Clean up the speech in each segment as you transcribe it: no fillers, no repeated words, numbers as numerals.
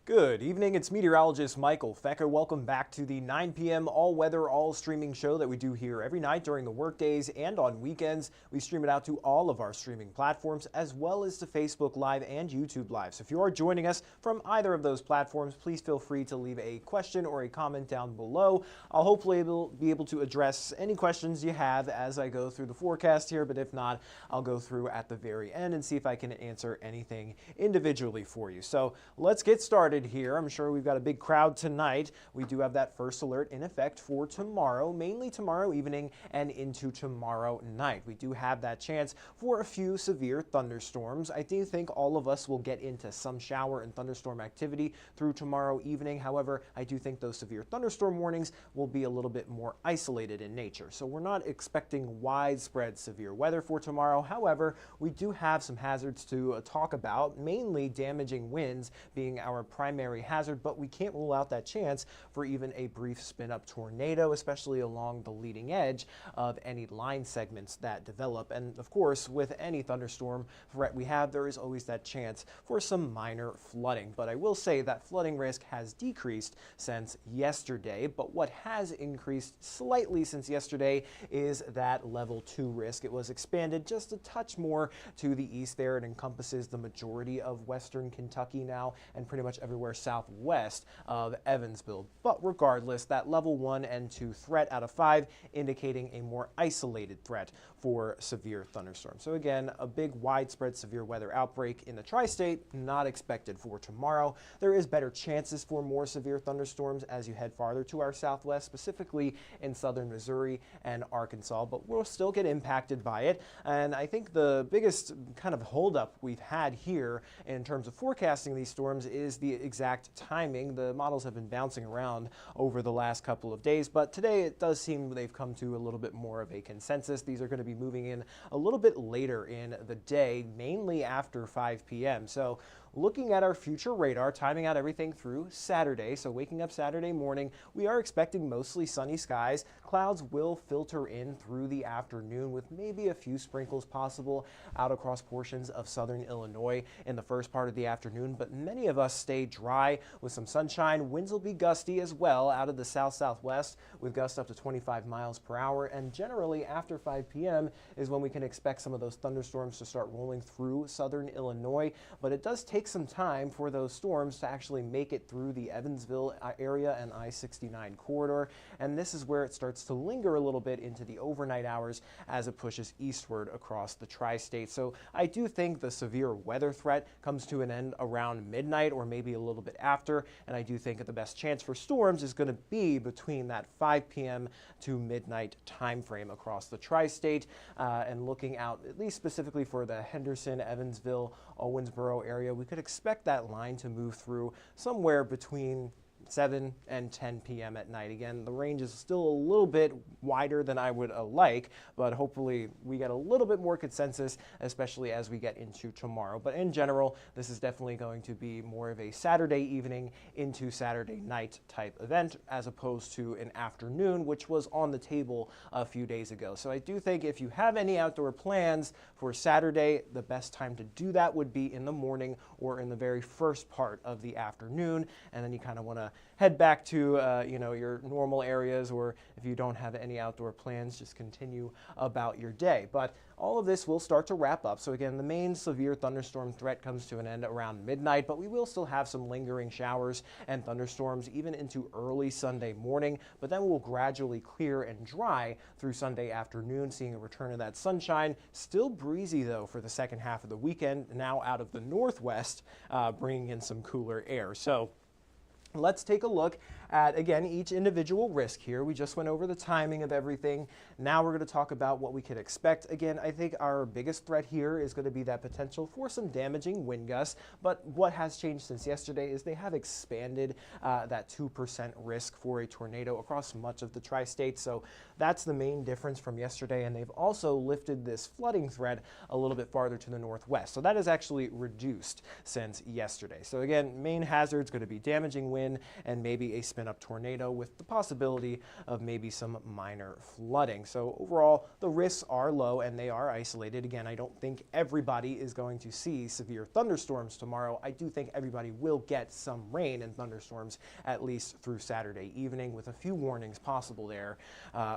Good evening, it's meteorologist Michael Fecker. Welcome back to the 9 p.m. all-weather, all-streaming show that we do here every night during the workdays and on weekends. We stream it out to all of our streaming platforms as well as to Facebook Live and YouTube Live. So if you are joining us from either of those platforms, please feel free to leave a question or a comment down below. I'll hopefully be able to address any questions you have as I go through the forecast here, but if not, I'll go through at the very end and see if I can answer anything individually for you. So let's get started here. I'm sure we've got a big crowd tonight. We do have that first alert in effect for tomorrow, mainly tomorrow evening and into tomorrow night. We do have that chance for a few severe thunderstorms. I do think all of us will get into some shower and thunderstorm activity through tomorrow evening. However, I do think those severe thunderstorm warnings will be a little bit more isolated in nature. So we're not expecting widespread severe weather for tomorrow. However, we do have some hazards to talk about, mainly damaging winds being our primary hazard, but we can't rule out that chance for even a brief spin-up tornado, especially along the leading edge of any line segments that develop. And of course, with any thunderstorm threat we have, there is always that chance for some minor flooding. But I will say that flooding risk has decreased since yesterday, but what has increased slightly since yesterday is that level 2 risk. It was expanded just a touch more to the east there. It encompasses the majority of western Kentucky now and pretty much everywhere southwest of Evansville. But regardless, that level 1 and 2 threat out of 5 indicating a more isolated threat for severe thunderstorms. So again, a big widespread severe weather outbreak in the tri-state not expected for tomorrow. There is better chances for more severe thunderstorms as you head farther to our southwest, specifically in southern Missouri and Arkansas, but we'll still get impacted by it. And I think the biggest kind of holdup we've had here in terms of forecasting these storms is the exact timing. The models have been bouncing around over the last couple of days, but today it does seem they've come to a little bit more of a consensus. These are going to be moving in a little bit later in the day, mainly after 5 p.m. So looking at our future radar, timing out everything through Saturday, so waking up Saturday morning, we are expecting mostly sunny skies. Clouds will filter in through the afternoon with maybe a few sprinkles possible out across portions of southern Illinois in the first part of the afternoon, but many of us stay dry with some sunshine. Winds will be gusty as well out of the south-southwest with gusts up to 25 miles per hour, and generally after 5 p.m. is when we can expect some of those thunderstorms to start rolling through southern Illinois, but it does take some time for those storms to actually make it through the Evansville area and I-69 corridor, and this is where it starts to linger a little bit into the overnight hours as it pushes eastward across the tri-state. So I do think the severe weather threat comes to an end around midnight or maybe a little bit after, and I do think that the best chance for storms is going to be between that 5 p.m. to midnight time frame across the tri-state, and looking out at least specifically for the Henderson, Evansville, Owensboro area, we could expect that line to move through somewhere between 7 and 10 p.m. at night. Again, the range is still a little bit wider than I would like, but hopefully we get a little bit more consensus, especially as we get into tomorrow. But in general, this is definitely going to be more of a Saturday evening into Saturday night type event as opposed to an afternoon, which was on the table a few days ago. So I do think if you have any outdoor plans for Saturday, the best time to do that would be in the morning or in the very first part of the afternoon, and then you kind of want to head back to your normal areas, or if you don't have any outdoor plans, just continue about your day. But all of this will start to wrap up. So again, the main severe thunderstorm threat comes to an end around midnight, but we will still have some lingering showers and thunderstorms even into early Sunday morning, but then we'll gradually clear and dry through Sunday afternoon, seeing a return of that sunshine. Still breezy though for the second half of the weekend, now out of the northwest, bringing in some cooler air. So let's take a look at, again, each individual risk here. We just went over the timing of everything. Now we're going to talk about what we could expect. Again, I think our biggest threat here is going to be that potential for some damaging wind gusts, but what has changed since yesterday is they have expanded that 2% risk for a tornado across much of the tri-state. So that's the main difference from yesterday, and they've also lifted this flooding threat a little bit farther to the northwest. So that is actually reduced since yesterday. So again, main hazard is going to be damaging wind wind and maybe a spin-up tornado with the possibility of maybe some minor flooding. So overall, the risks are low and they are isolated. Again, I don't think everybody is going to see severe thunderstorms tomorrow. I do think everybody will get some rain and thunderstorms at least through Saturday evening, with a few warnings possible there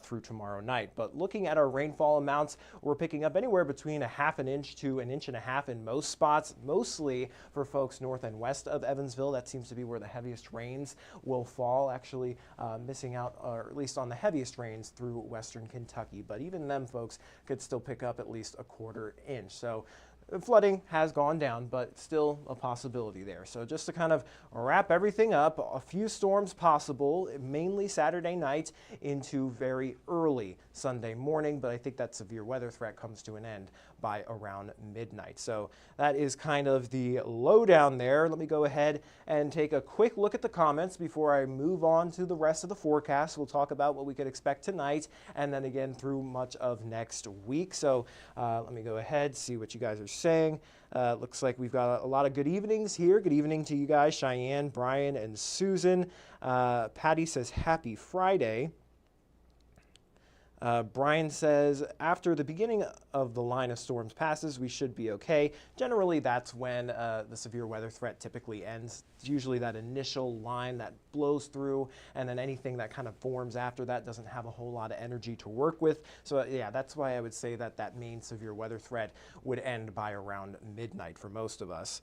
through tomorrow night. But looking at our rainfall amounts, we're picking up anywhere between a half an inch to an inch and a half in most spots, mostly for folks north and west of Evansville. That seems to be where the heaviest rains will fall, actually missing out, or at least on the heaviest rains through western Kentucky. But even them folks could still pick up at least a quarter inch. So flooding has gone down, but still a possibility there. So just to kind of wrap everything up, a few storms possible, mainly Saturday night into very early Sunday morning, but I think that severe weather threat comes to an end by around midnight. So that is kind of the lowdown there. Let me go ahead and take a quick look at the comments before I move on to the rest of the forecast. We'll talk about what we could expect tonight and then again through much of next week. So let me go ahead, see what you guys are saying. Looks like we've got a lot of good evenings here. Good evening to you guys, Cheyenne, Brian, and Susan. Patty says, happy Friday. Brian says, after the beginning of the line of storms passes, we should be okay. Generally, that's when the severe weather threat typically ends. It's usually that initial line that blows through, and then anything that kind of forms after that doesn't have a whole lot of energy to work with. So yeah, that's why I would say that that main severe weather threat would end by around midnight for most of us.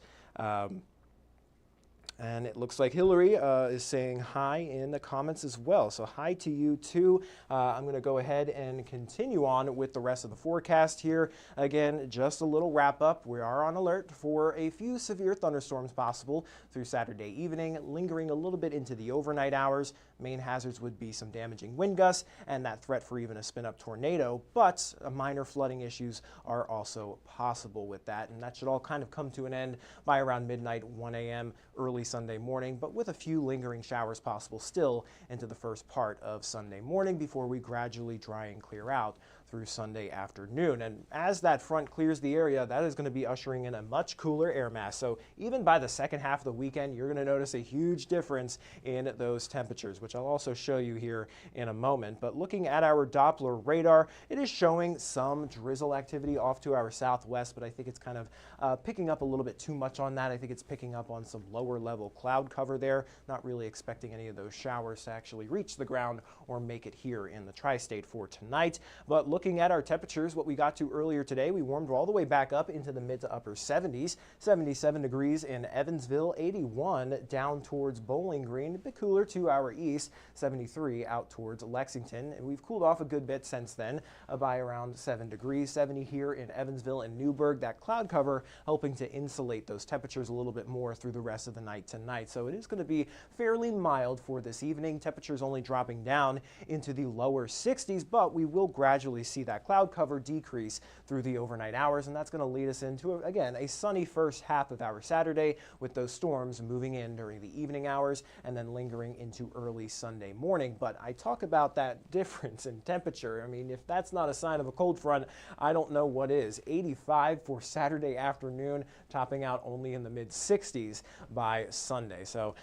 And it looks like Hillary is saying hi in the comments as well. So hi to you too. I'm going to go ahead and continue on with the rest of the forecast here. Again, just a little wrap up. We are on alert for a few severe thunderstorms possible through Saturday evening, lingering a little bit into the overnight hours. Main hazards would be some damaging wind gusts and that threat for even a spin-up tornado, but minor flooding issues are also possible with that. And that should all kind of come to an end by around midnight, 1 a.m., early Sunday morning, but with a few lingering showers possible still into the first part of Sunday morning before we gradually dry and clear out through Sunday afternoon. And as that front clears the area, that is going to be ushering in a much cooler air mass. So even by the second half of the weekend, you're going to notice a huge difference in those temperatures, which I'll also show you here in a moment. But looking at our Doppler radar, it is showing some drizzle activity off to our southwest, but I think it's kind of picking up a little bit too much on that. I think it's picking up on some lower level cloud cover there. Not really expecting any of those showers to actually reach the ground or make it here in the tri-state for tonight. But looking at our temperatures, what we got to earlier today, we warmed all the way back up into the mid to upper 70s, 77 degrees in Evansville, 81 down towards Bowling Green, a bit cooler to our east, 73 out towards Lexington. And we've cooled off a good bit since then by around 7 degrees, 70 here in Evansville and Newburgh. That cloud cover helping to insulate those temperatures a little bit more through the rest of the night tonight. So it is going to be fairly mild for this evening. Temperatures only dropping down into the lower 60s, but we will gradually see that cloud cover decrease through the overnight hours, and that's going to lead us into, again, a sunny first half of our Saturday with those storms moving in during the evening hours and then lingering into early Sunday morning. But I talk about that difference in temperature. I mean, if that's not a sign of a cold front, I don't know what is. 85 for Saturday afternoon, topping out only in the mid-60s by Sunday. So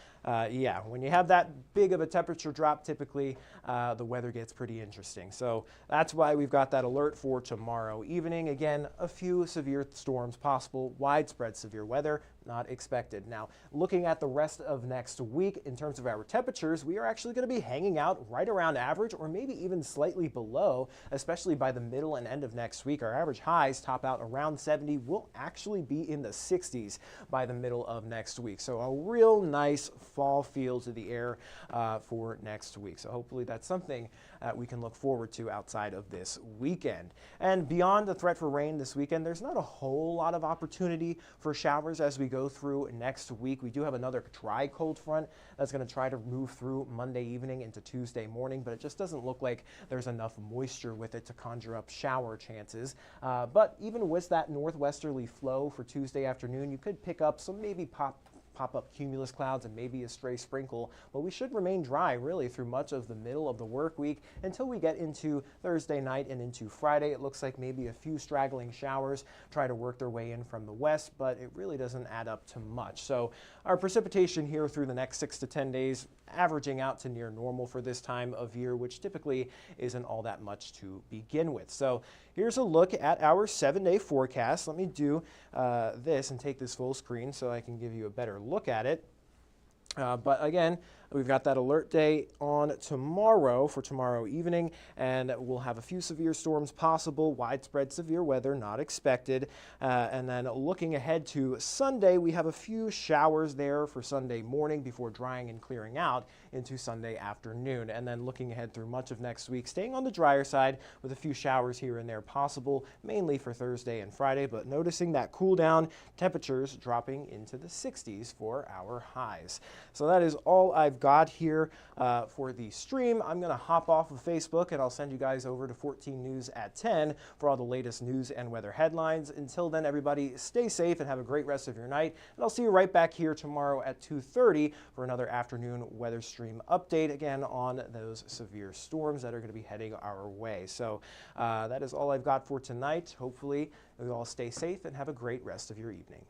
yeah, when you have that big of a temperature drop, typically the weather gets pretty interesting. So that's why we've got that alert for tomorrow evening. Again, a few severe storms possible, widespread severe weather not expected. Now, looking at the rest of next week in terms of our temperatures, we are actually going to be hanging out right around average or maybe even slightly below, especially by the middle and end of next week. Our average highs top out around 70. We'll actually be in the 60s by the middle of next week. So a real nice fall feel to the air for next week. So hopefully that's something we can look forward to outside of this weekend. And beyond the threat for rain this weekend, there's not a whole lot of opportunity for showers as we go through next week. We do have another dry cold front that's going to try to move through Monday evening into Tuesday morning, but it just doesn't look like there's enough moisture with it to conjure up shower chances. But even with that northwesterly flow for Tuesday afternoon, you could pick up some maybe pop up cumulus clouds and maybe a stray sprinkle, but we should remain dry really through much of the middle of the work week until we get into Thursday night and into Friday. It looks like maybe a few straggling showers try to work their way in from the west, but it really doesn't add up to much. So our precipitation here through the next 6 to 10 days averaging out to near normal for this time of year, which typically isn't all that much to begin with. So here's a look at our 7-day forecast. Let me do this and take this full screen so I can give you a better look at it. But again, we've got that alert day on tomorrow for tomorrow evening, and we'll have a few severe storms possible, widespread severe weather not expected. And then looking ahead to Sunday, we have a few showers there for Sunday morning before drying and clearing out into Sunday afternoon. And then looking ahead through much of next week, staying on the drier side with a few showers here and there possible, mainly for Thursday and Friday, but noticing that cool down, temperatures dropping into the 60s for our highs. So that is all I've got here for the stream. I'm going to hop off of Facebook and I'll send you guys over to 14 News at 10 for all the latest news and weather headlines. Until then, everybody stay safe and have a great rest of your night. And I'll see you right back here tomorrow at 2:30 for another afternoon weather stream update, again on those severe storms that are going to be heading our way. So that is all I've got for tonight. Hopefully you all stay safe and have a great rest of your evening.